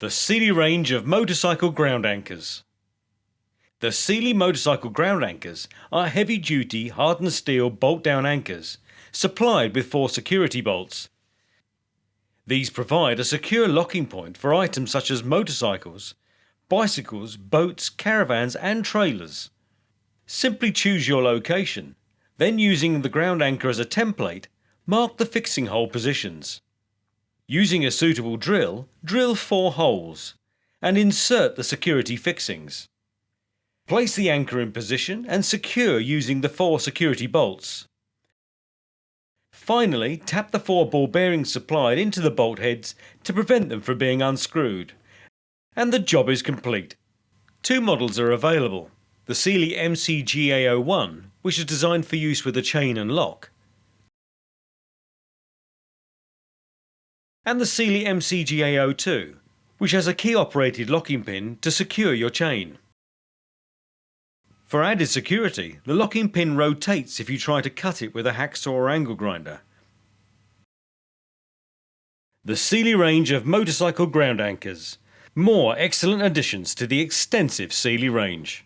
The Sealey Range of Motorcycle Ground Anchors. The Sealey Motorcycle Ground Anchors are heavy-duty hardened steel bolt-down anchors supplied with 4 security bolts. These provide a secure locking point for items such as motorcycles, bicycles, boats, caravans and trailers. Simply choose your location, then using the ground anchor as a template, mark the fixing hole positions. Using a suitable drill, drill 4 holes and insert the security fixings. Place the anchor in position and secure using the 4 security bolts. Finally, tap the 4 ball bearings supplied into the bolt heads to prevent them from being unscrewed. And the job is complete. 2 models are available. The Sealey MCGA01, which is designed for use with a chain and lock, and the Sealey MCGA02, which has a key-operated locking pin to secure your chain. For added security, the locking pin rotates if you try to cut it with a hacksaw or angle grinder. The Sealey Range of Motorcycle Ground Anchors. More excellent additions to the extensive Sealey range.